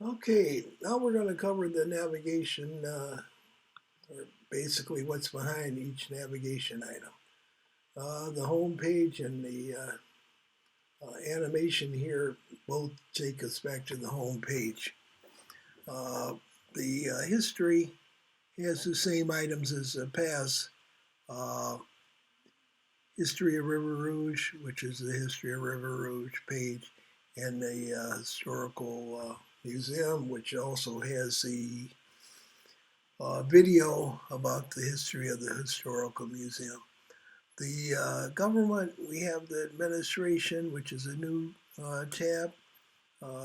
Okay, now we're going to cover the navigation, or basically what's behind each navigation item. The home page and the animation here both take us back to the home page. The history has the same items as the past. Uh, History of River Rouge, which is the History of River Rouge page, and the Historical Museum, which also has the video about the history of the Historical Museum. The government, we have the administration, which is a new tab.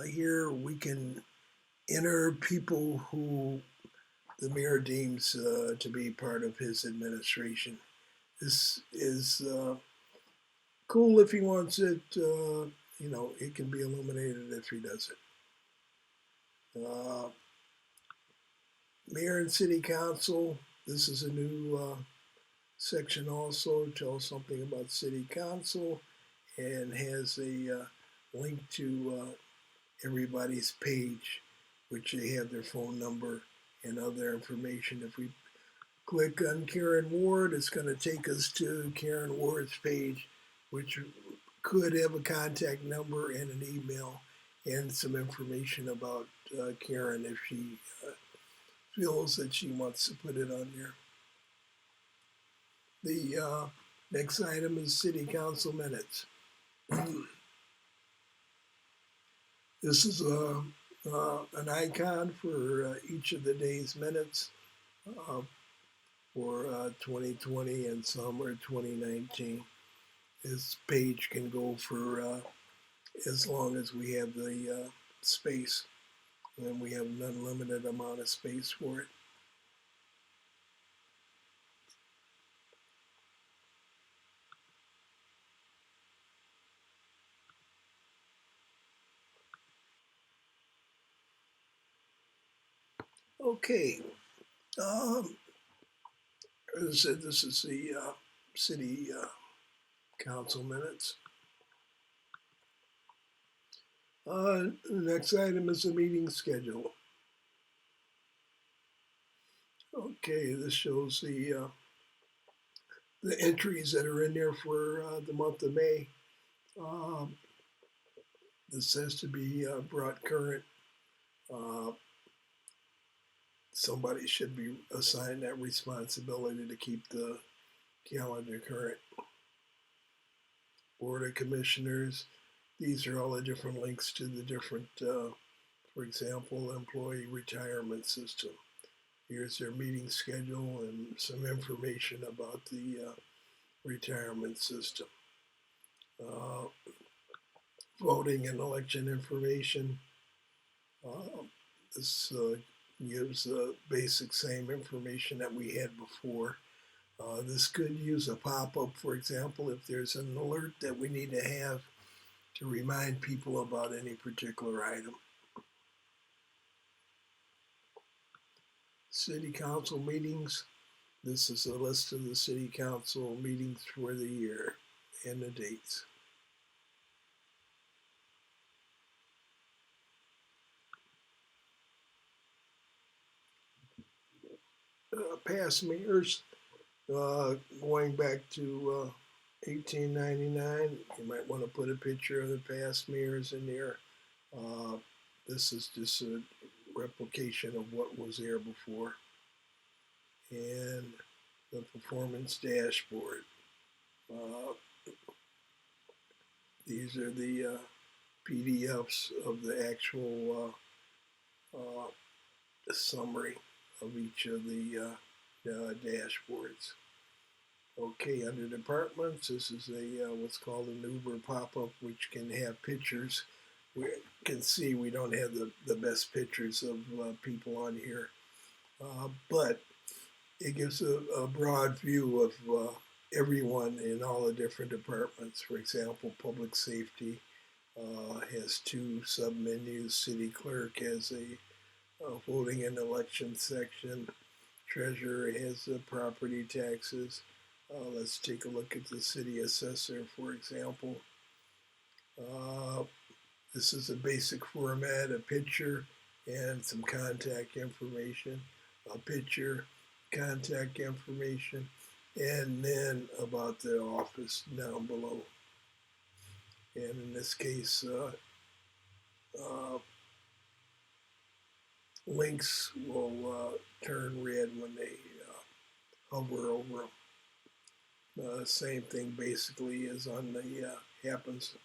Here we can enter people who the mayor deems to be part of his administration. This is cool if he wants it. It can be eliminated if he doesn't. Mayor and city council, this is a new section also, tells something about city council and has a link to everybody's page, which they have their phone number and other information. If we click on Karen Ward, it's going to take us to Karen Ward's page, which could have a contact number and an email and some information about Karen if she feels that she wants to put it on there. The next item is City Council minutes. This is an icon for each of the day's minutes for 2020 and some are 2019. This page can go for as long as we have the space, and we have an unlimited amount of space for it. Okay, as I said, this is the city council minutes. The next item is the meeting schedule. Okay, this shows the entries that are in there for the month of May. This has to be brought current. Somebody should be assigned that responsibility to keep the calendar current. Board of Commissioners, these are all the different links to the different, for example, employee retirement system. Here's their meeting schedule and some information about the retirement system. Voting and election information. This gives the basic same information that we had before. This could use a pop-up, for example, if there's an alert that we need to have to remind people about any particular item. City council meetings. This is a list of the city council meetings for the year and the dates. Past mayors, going back to 1899, you might want to put a picture of the past mayors in there. This is just a replication of what was there before. And the performance dashboard. These are the PDFs of the actual summary of each of the dashboards. Okay, under departments, this is a what's called an Uber pop-up, which can have pictures. We can see we don't have the best pictures of people on here, but it gives a broad view of everyone in all the different departments. For example, public safety has two submenus. City clerk has a voting and election section. Treasurer has the property taxes. Let's take a look at the city assessor, for example. This is a basic format, a picture and some contact information, a picture, contact information, and then about the office down below. And in this case, uh, links will turn red when they hover over them. Same thing basically as on the happens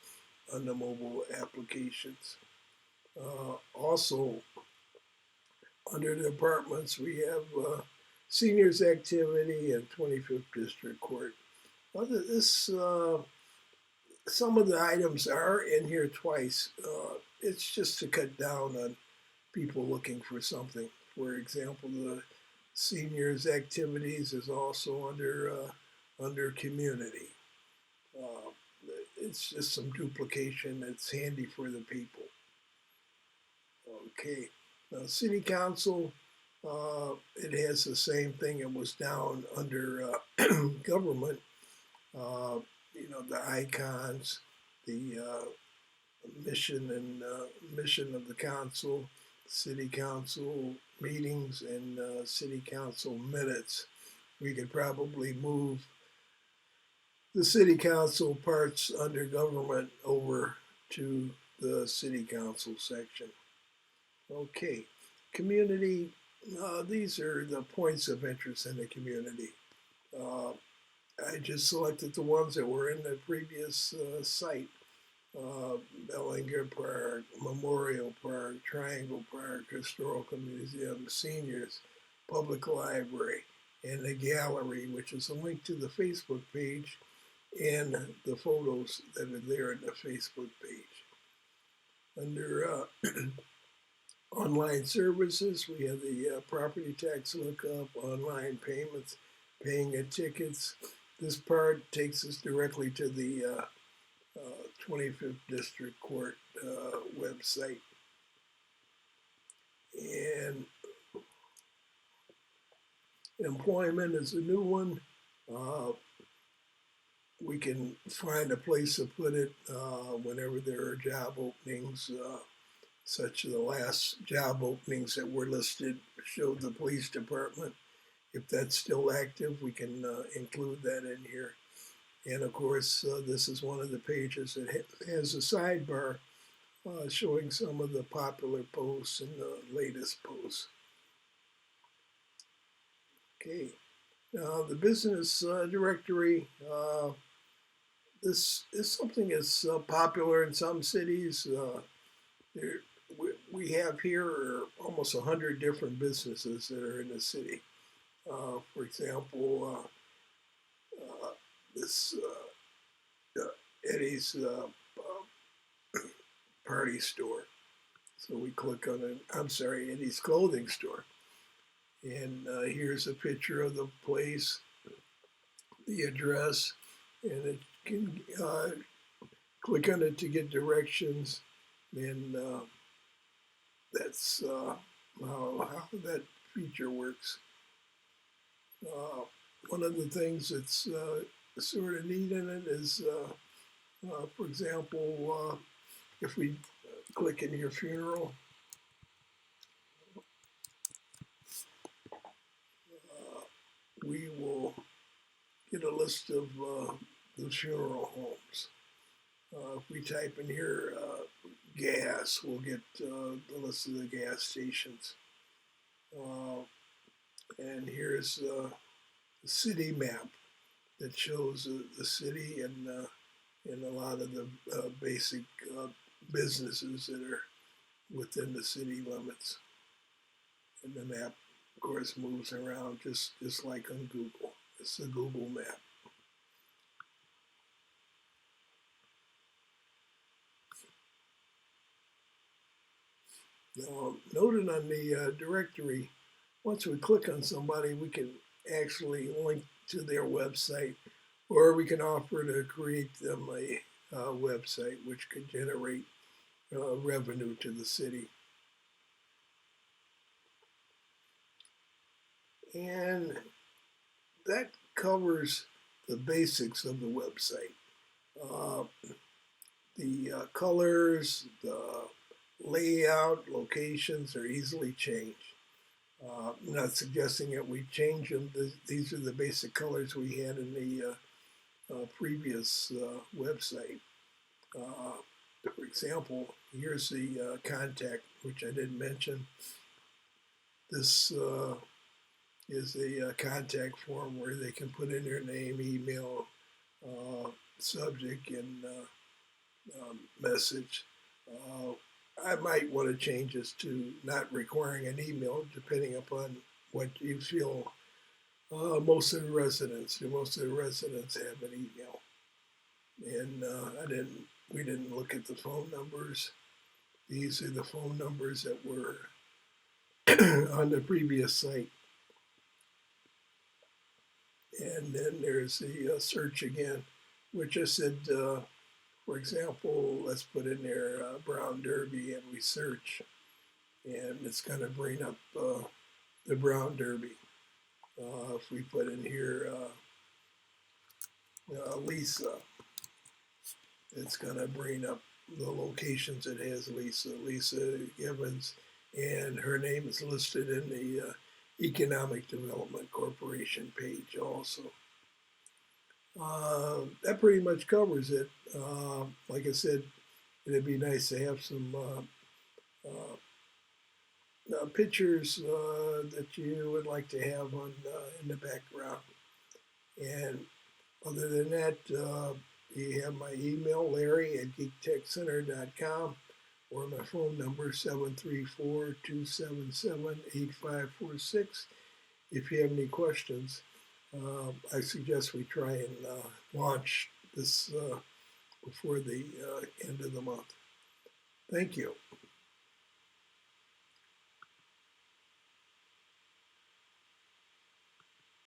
on the mobile applications. Also, under the departments, we have seniors activity and 25th District Court. This some of the items are in here twice. It's just to cut down on people looking for something. For example, the seniors activities is also under community. Uh, it's just some duplication. It's handy for the people. Okay. Now, City Council, it has the same thing. It was down under government. The icons, the mission of the council, city council meetings, and city council minutes. We could probably move the city council parts under government over to the city council section. Okay, community, these are the points of interest in the community. I just selected the ones that were in the previous site. Bellinger Park, Memorial Park, Triangle Park, Historical Museum, Seniors, Public Library, and the gallery, which is a link to the Facebook page and the photos that are there in the Facebook page. Under online services, we have the property tax lookup, online payments, paying of tickets. This part takes us directly to the 25th District Court website. And employment is a new one. We can find a place to put it whenever there are job openings, such as the last job openings that were listed showed the police department. If that's still active, we can include that in here. And of course, this is one of the pages that has a sidebar showing some of the popular posts and the latest posts. Okay, now the business directory. This is something that's popular in some cities. We have here almost 100 different businesses that are in the city. For example, this Eddie's party store. So we click on it. I'm sorry, Eddie's clothing store. And here's a picture of the place, the address, and it can click on it to get directions. And that's how that feature works. One of the things that's sort of neat in it is, for example, if we click in your funeral, we will get a list of the funeral homes. If we type in here gas, we'll get the list of the gas stations. And here's the city map that shows the city and a lot of the basic businesses that are within the city limits. And the map, of course, moves around just like on Google. It's a Google map. Now, noted on the directory, once we click on somebody, we can actually link to their website, or we can offer to create them a website which could generate revenue to the city. And that covers the basics of the website. The colors, the layout, locations are easily changed. I'm not suggesting that we change them. These are the basic colors we had in the previous website. For example, here's the contact, which I didn't mention. This is a contact form where they can put in their name, email, subject, and message. I might want to change this to not requiring an email, depending upon what you feel. Most of the residents have an email, and we didn't look at the phone numbers. These are the phone numbers that were on the previous site. And then there's the search again, which I said, for example, let's put in there brown derby, and we search, and it's going to bring up the brown derby. If we put in here Lisa, it's going to bring up the locations it has Lisa Gibbons, and her name is listed in the Economic Development Corporation page also. That pretty much covers it. Like I said, it'd be nice to have some pictures that you would like to have on in the background. And other than that, you have my email, larry@geektechcenter.com, or my phone number, 734-277-8546. If you have any questions, I suggest we try and launch this before the end of the month. Thank you.